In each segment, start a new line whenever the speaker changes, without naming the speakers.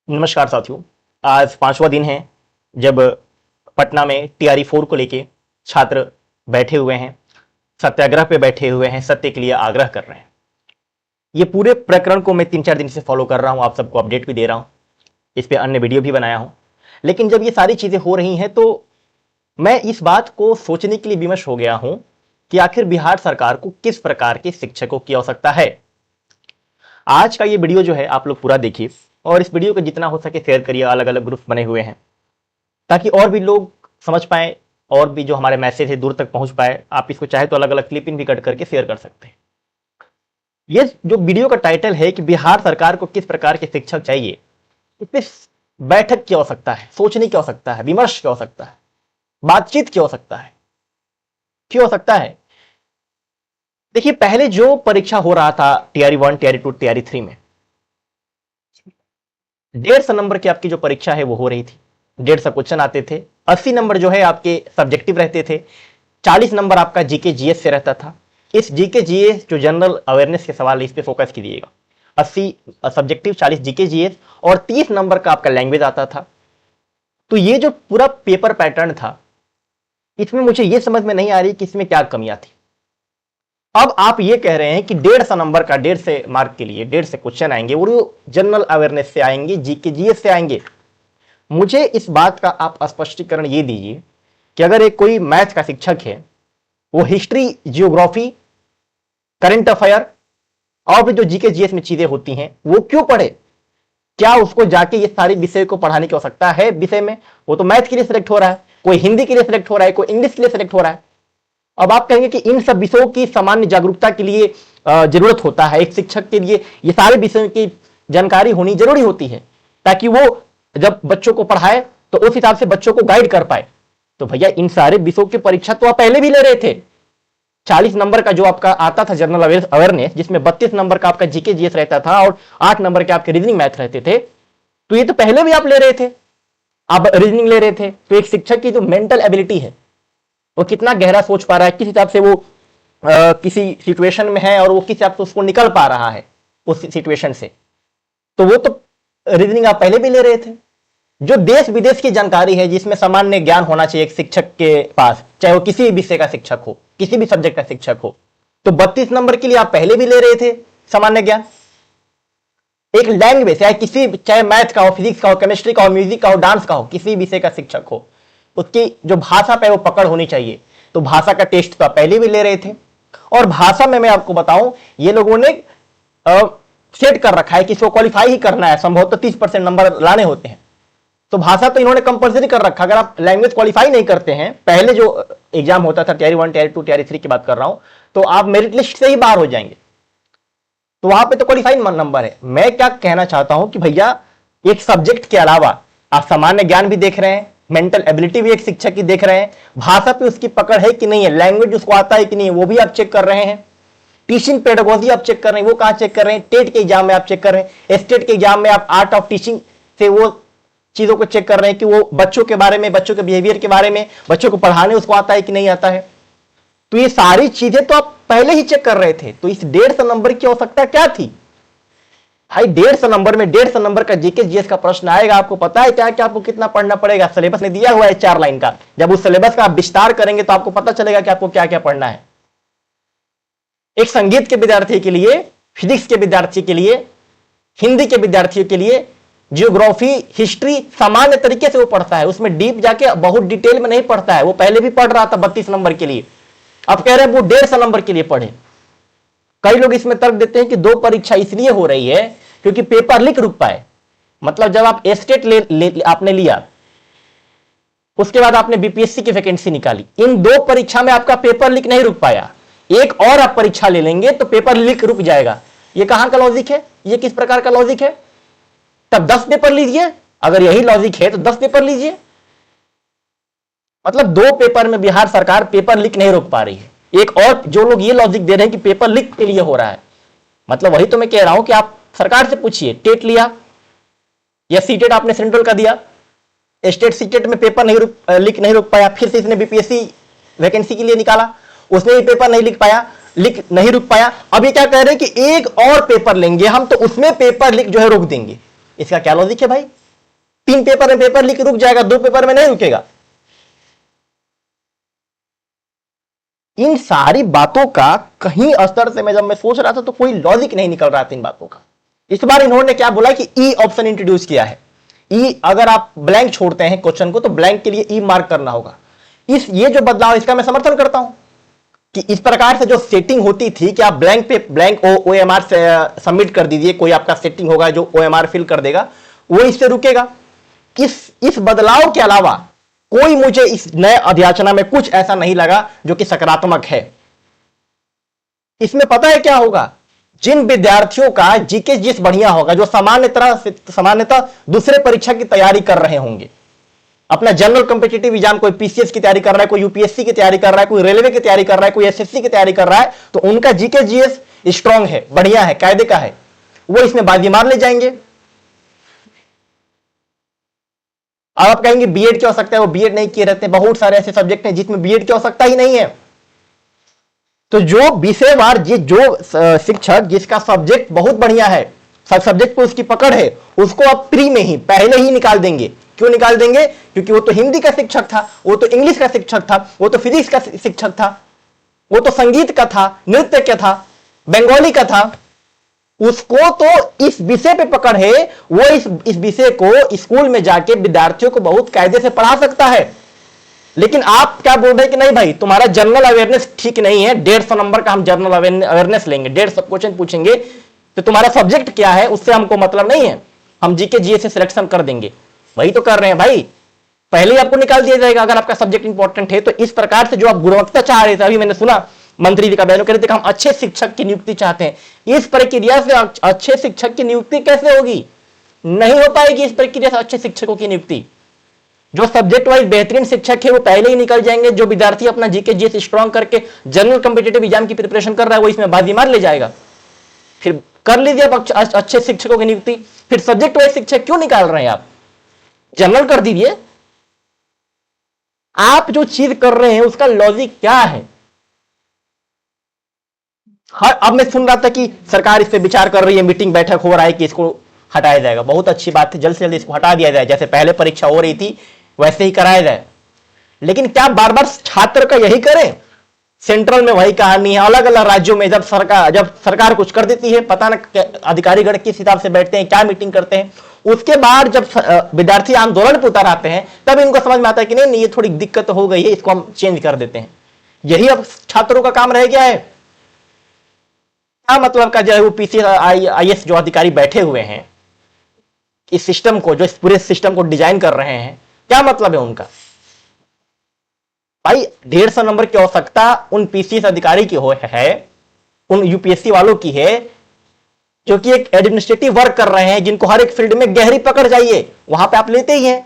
नमस्कार साथियों। आज 5वां दिन है जब पटना में TRE-4 को लेके छात्र बैठे हुए हैं, सत्याग्रह पे बैठे हुए हैं, सत्य के लिए आग्रह कर रहे हैं। ये पूरे प्रकरण को मैं 3-4 दिन से फॉलो कर रहा हूं, आप सबको अपडेट भी दे रहा हूं, इस पे अन्य वीडियो भी बनाया हूं। लेकिन जब ये सारी चीजें हो रही हैं तो मैं इस बात को सोचने के लिए विमश हो गया हूं कि आखिर बिहार सरकार को किस प्रकार के शिक्षकों की आवश्यकता है। आज का ये वीडियो जो है आप लोग पूरा देखिए और इस वीडियो को जितना हो सके शेयर करिए। अलग अलग ग्रुप बने हुए हैं ताकि और भी लोग समझ पाए और भी जो हमारे मैसेज है दूर तक पहुंच पाए। आप इसको चाहे तो अलग अलग क्लिपिंग भी कट करके शेयर कर सकते हैं। ये जो वीडियो का टाइटल है कि बिहार सरकार को किस प्रकार के शिक्षक चाहिए, इस पे बैठक की आवश्यकता है, सोचने की आवश्यकता है, विमर्श की आवश्यकता है, बातचीत की आवश्यकता है। क्यों हो सकता है? देखिए, पहले जो परीक्षा हो रहा था TRE-1, TRE-2, TRE-3 में 150 नंबर की आपकी जो परीक्षा है वो हो रही थी। 150 क्वेश्चन आते थे। 80 नंबर जो है आपके सब्जेक्टिव रहते थे। 40 नंबर आपका जीके जीएस से रहता था। इस जीके जीएस जो जनरल अवेयरनेस के सवाल है इस पे फोकस कीजिएगा। 80 सब्जेक्टिव, 40 जीके जीएस और 30 नंबर का आपका लैंग्वेज आता था। तो ये जो पूरा पेपर पैटर्न था, इसमें मुझे ये समझ में नहीं आ रही कि इसमें क्या कमियां थी। अब आप ये कह रहे हैं कि 150 नंबर का 150 मार्क के लिए 150 क्वेश्चन आएंगे और वो जनरल अवेयरनेस से आएंगे, जीके जीएस से आएंगे। मुझे इस बात का आप स्पष्टीकरण ये दीजिए कि अगर एक कोई मैथ का शिक्षक है, वो हिस्ट्री, जियोग्राफी, करंट अफेयर और भी जो जीके जीएस में चीजें होती हैं वो क्यों पढ़े? क्या उसको जाके ये सारे विषय को पढ़ाने की आवश्यकता है? विषय में वो तो मैथ के लिए सिलेक्ट हो रहा है, कोई हिंदी के लिए सिलेक्ट हो रहा है, कोई इंग्लिश के लिए सिलेक्ट हो रहा है। अब आप कहेंगे कि इन सब विषयों की सामान्य जागरूकता के लिए जरूरत होता है। एक शिक्षक के लिए ये सारे विषयों की जानकारी होनी जरूरी होती है ताकि वो जब बच्चों को पढ़ाए तो उस हिसाब से बच्चों को गाइड कर पाए। तो भैया, इन सारे विषयों की परीक्षा तो आप पहले भी ले रहे थे। 40 नंबर का जो आपका आता था जनरल अवेयरनेस, जिसमें 32 नंबर का आपका जीके जीएस रहता था और 8 नंबर के आपके रीजनिंग मैथ रहते थे, तो ये तो पहले भी आप ले रहे थे। आप रीजनिंग ले रहे थे। तो एक शिक्षक की जो मेंटल एबिलिटी है, वो कितना गहरा सोच पा रहा है, किस हिसाब से वो किसी सिचुएशन में है और वो किस हिसाब से उसको निकल पा रहा है उस सिचुएशन से, तो वो तो रीजनिंग आप पहले भी ले रहे थे। जो देश विदेश की जानकारी है, जिसमें सामान्य ज्ञान होना चाहिए एक शिक्षक के पास, चाहे वो किसी भी विषय का शिक्षक हो, किसी भी सब्जेक्ट का शिक्षक हो, तो 32 नंबर के लिए आप पहले भी ले रहे थे सामान्य ज्ञान। एक लैंग्वेज, चाहे मैथ का हो, फिजिक्स का हो, केमिस्ट्री का हो, म्यूजिक का हो, डांस का हो, किसी विषय का शिक्षक हो, उसकी जो भाषा पे वो पकड़ होनी चाहिए। तो भाषा का टेस्ट तो आप पहले भी ले रहे थे। और भाषा में मैं आपको बताऊं, ये लोगों ने सेट कर रखा है कि इसको क्वालिफाई ही करना है, संभवतः 30% नंबर लाने होते हैं। तो भाषा तो इन्होंने कंपल्सरी कर रखा। अगर आप लैंग्वेज क्वालिफाई नहीं करते हैं, पहले जो एग्जाम होता था TRE-1, TRE-2, TRE-3 की बात कर रहा हूं, तो आप मेरिट लिस्ट से ही बाहर हो जाएंगे। तो वहां पे तो क्वालिफाइड नंबर है। मैं क्या कहना चाहता हूं कि भैया, एक सब्जेक्ट के अलावा आप सामान्य ज्ञान भी देख रहे हैं, मेंटल एबिलिटी भी एक शिक्षक की देख रहे हैं, भाषा पे उसकी पकड़ है कि नहीं है, लैंग्वेज उसको आता है कि नहीं है, वो भी आप चेक कर रहे हैं। टीचिंग पेडागोजी आप चेक कर रहे हैं, वो कहां चेक कर रहे हैं? टेट के एग्जाम में आप चेक कर रहे हैं। स्टेट के एग्जाम में आप आर्ट ऑफ टीचिंग से वो चीजों को चेक कर रहे हैं कि वो बच्चों के बारे में, बच्चों के बिहेवियर के बारे में, बच्चों को पढ़ाने उसको आता है कि नहीं आता है। तो ये सारी चीजें तो आप पहले ही चेक कर रहे थे। तो इस 150 नंबर की आवश्यकता क्या थी भाई? 150 नंबर में 150 नंबर का जीके जीएस का प्रश्न आएगा। आपको पता है क्या कि आपको कितना पढ़ना पड़ेगा? सिलेबस ने दिया हुआ है 4 लाइन का। जब उस सिलेबस का आप विस्तार करेंगे तो आपको पता चलेगा कि आपको क्या क्या पढ़ना है। एक संगीत के विद्यार्थी के लिए, फिजिक्स के विद्यार्थी के लिए, हिंदी के विद्यार्थियों के लिए जियोग्राफी, हिस्ट्री सामान्य तरीके से वो पढ़ता है, उसमें डीप जाके बहुत डिटेल में नहीं पढ़ता है। वो पहले भी पढ़ रहा था 32 नंबर के लिए। अब कह रहे हैं वो 150 नंबर के लिए पढ़े। कई लोग इसमें तर्क देते हैं कि 2 परीक्षा इसलिए हो रही है क्योंकि पेपर लीक रुक पाए। मतलब जब आप स्टेट आपने लिया, उसके बाद आपने बीपीएससी की वैकेंसी निकाली, इन 2 परीक्षा में आपका पेपर लीक नहीं रुक पाया। एक और आप परीक्षा ले लेंगे तो पेपर लीक रुक जाएगा। ये कहां का लॉजिक है? ये किस प्रकार का लॉजिक है? तब 10 पेपर लीजिए। अगर यही लॉजिक है तो 10 पेपर लीजिए। मतलब 2 पेपर में बिहार सरकार पेपर लीक नहीं रोक पा रही है। एक और जो लोग ये लॉजिक दे रहे हैं कि पेपर लीक के लिए हो रहा है, मतलब वही तो मैं कह रहा हूं कि आप सरकार से पूछिए, टेट लिया या सीटेट आपने सेंट्रल का दिया, स्टेट सीटेट में पेपर लीक नहीं रोक पाया, फिर से इसने बीपीएससी वैकेंसी के लिए निकाला, उसने भी पेपर नहीं लीक नहीं रुक पाया। अब ये क्या कह रहे हैं कि एक और पेपर लेंगे हम, तो उसमें पेपर लीक जो है रोक देंगे। इसका क्या लॉजिक है भाई? 3 पेपर में पेपर लिख रुक जाएगा, 2 पेपर में नहीं रुकेगा। इन सारी बातों का कहीं स्तर से जब मैं सोच रहा था तो कोई लॉजिक नहीं निकल रहा था इन बातों का। इस बार इन्होंने क्या बोला कि ई ऑप्शन इंट्रोड्यूस किया है। ई, अगर आप ब्लैंक छोड़ते हैं क्वेश्चन को तो ब्लैंक के लिए ई मार्क करना होगा। ये जो बदलाव, इसका मैं समर्थन करता हूं कि इस प्रकार से जो सेटिंग होती थी कि आप ब्लैंक पे ब्लैंक OMR से सबमिट कर दीजिए, कोई आपका सेटिंग होगा जो OMR फिल कर देगा, वो इससे रुकेगा। इस बदलाव के अलावा कोई मुझे इस नए अध्याचना में कुछ ऐसा नहीं लगा जो कि सकारात्मक है। इसमें पता है क्या होगा? जिन विद्यार्थियों का जीके जीएस बढ़िया होगा, जो सामान्यतः दूसरे परीक्षा की तैयारी कर रहे होंगे, अपना जनरल कॉम्पिटिटिव एग्जाम, कोई पीसीएस की तैयारी कर रहा है, कोई यूपीएससी की तैयारी कर रहा है, कोई रेलवे की तैयारी कर रहा है, कोई एसएससी की तैयारी कर रहा है, तो उनका जीके जीएस स्ट्रांग है, बढ़िया है, कायदे का है, वो इसमें बाजी मार ले जाएंगे। अब आप कहेंगे बीएड की आवश्यकता है, वो बीएड नहीं किए रहते, बहुत सारे ऐसे सब्जेक्ट हैं जिसमें बीएड की आवश्यकता ही नहीं है। तो जो विषयवार जो शिक्षक जिसका सब्जेक्ट बहुत बढ़िया है, सब सब्जेक्ट पर उसकी पकड़ है, उसको आप प्री में ही पहले ही निकाल देंगे। क्यों निकाल देंगे? क्योंकि वो तो हिंदी का शिक्षक था, वो तो इंग्लिश का शिक्षक था, वो तो फिजिक्स का शिक्षक था, वो तो संगीत का था, नृत्य का था, बंगाली का था, उसको तो इस विषय पे पकड़ है, वो इस विषय को स्कूल में जाके विद्यार्थियों को बहुत कायदे से पढ़ा सकता है। लेकिन आप क्या बोल रहे हैं कि नहीं भाई, तुम्हारा जनरल अवेयरनेस ठीक नहीं है, 150 नंबर का हम जनरल अवेयरनेस लेंगे, 150 क्वेश्चन पूछेंगे, तो तुम्हारा सब्जेक्ट क्या है उससे हमको मतलब नहीं है, हम जीके जीएस से सिलेक्शन कर देंगे। वही तो कर रहे हैं भाई, पहले ही आपको निकाल दिया जाएगा अगर आपका सब्जेक्ट इंपॉर्टेंट है। तो इस प्रकार से जो आप गुणवत्ता चाह रहे थे, अभी मैंने सुना मंत्री जी का बयान, कह रहे थे कि हम अच्छे शिक्षक की नियुक्ति चाहते हैं। इस प्रक्रिया से अच्छे शिक्षक की नियुक्ति कैसे होगी? नहीं हो पाएगी इस प्रक्रिया से अच्छे शिक्षकों की नियुक्ति। जो सब्जेक्ट वाइज बेहतरीन शिक्षक है वो पहले ही निकल जाएंगे, जो विद्यार्थी अपना जीके जीएस स्ट्रांग करके जनरल कॉम्पिटिटिव एग्जाम की प्रिपरेशन कर रहा है वो इसमें बाजी मार ले जाएगा। फिर कर लीजिए आप अच्छे शिक्षकों की नियुक्ति, फिर सब्जेक्ट वाइज शिक्षक क्यों निकाल रहे हैं? आप जनरल कर दीजिए। आप जो चीज कर रहे हैं उसका लॉजिक क्या है? अब मैं सुन रहा था कि सरकार इस पे विचार कर रही है, मीटिंग बैठक हो रहा है कि इसको हटाया जाएगा। बहुत अच्छी बात है, जल्द से जल्द इसको हटा दिया जाए, जैसे पहले परीक्षा हो रही थी वैसे ही कराया जाए। लेकिन क्या बार बार छात्र का यही करें? सेंट्रल में वही कहानी है, अलग अलग राज्यों में जब सरकार कुछ कर देती है, पता ना अधिकारीगण किस हिसाब से बैठते हैं, क्या मीटिंग करते हैं, उसके बाद जब विद्यार्थी आंदोलन पर उतर आते हैं तब इनको समझ में आता है कि नहीं ये थोड़ी दिक्कत हो गई है, इसको हम चेंज कर देते हैं। यही अब छात्रों का काम रह गया है। क्या मतलब का जो है वो PCIS जो अधिकारी बैठे हुए हैं इस सिस्टम को, जो इस पूरे सिस्टम को डिजाइन कर रहे हैं, क्या मतलब है उनका? भाई 150 नंबर की आवश्यकता उन PCS अधिकारी की है, उन यूपीएससी वालों की है जो कि एक एडमिनिस्ट्रेटिव वर्क कर रहे हैं, जिनको हर एक फील्ड में गहरी पकड़ चाहिए, वहां पे आप लेते ही हैं।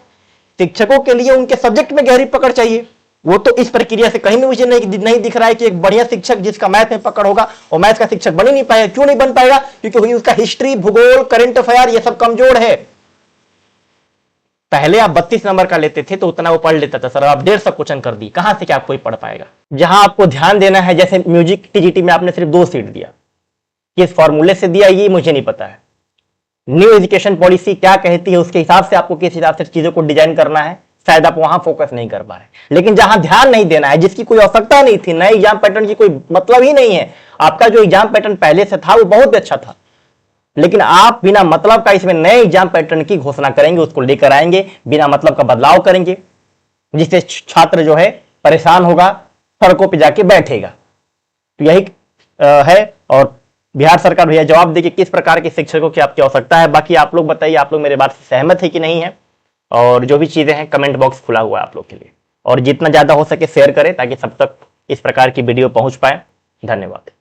शिक्षकों के लिए उनके सब्जेक्ट में गहरी पकड़ चाहिए, वो तो इस प्रक्रिया से कहीं भी मुझे नहीं दिख रहा है कि एक बढ़िया शिक्षक जिसका मैथ में पकड़ होगा और मैथ का शिक्षक बन ही नहीं पाएगा। क्यों नहीं बन पाएगा? क्योंकि उसका हिस्ट्री, भूगोल, करंट अफेयर ये सब कमजोर है। पहले आप 32 नंबर का लेते थे तो उतना वो पढ़ लेता था, सर आप 150 क्वेश्चन कर दी, कहां से क्या कोई पढ़ पाएगा? जहां आपको ध्यान देना है, जैसे म्यूजिक टीजीटी में आपने सिर्फ 2 सीट दिया, किस फॉर्मूले से दिया ये मुझे नहीं पता है। न्यू एजुकेशन पॉलिसी क्या कहती है उसके हिसाब से आपको किस हिसाब से चीजों को डिजाइन करना है, शायद आप वहां फोकस नहीं कर पा रहे। लेकिन जहां ध्यान नहीं देना है, जिसकी कोई आवश्यकता नहीं थी, नए एग्जाम पैटर्न की कोई मतलब ही नहीं है, आपका जो एग्जाम पैटर्न पहले से था वो बहुत अच्छा था, लेकिन आप बिना मतलब का इसमें नए एग्जाम पैटर्न की घोषणा करेंगे, उसको लेकर आएंगे, बिना मतलब का बदलाव करेंगे, जिससे छात्र जो है परेशान होगा, सड़कों पर जाके बैठेगा। तो यही है। और बिहार सरकार भैया जवाब देगी किस प्रकार के शिक्षकों की आपकी आवश्यकता है। बाकी आप लोग बताइए, आप लोग मेरे बात से सहमत है कि नहीं है? और जो भी चीजें हैं कमेंट बॉक्स खुला हुआ है आप लोग के लिए, और जितना ज्यादा हो सके शेयर करें ताकि सब तक इस प्रकार की वीडियो पहुंच पाए। धन्यवाद।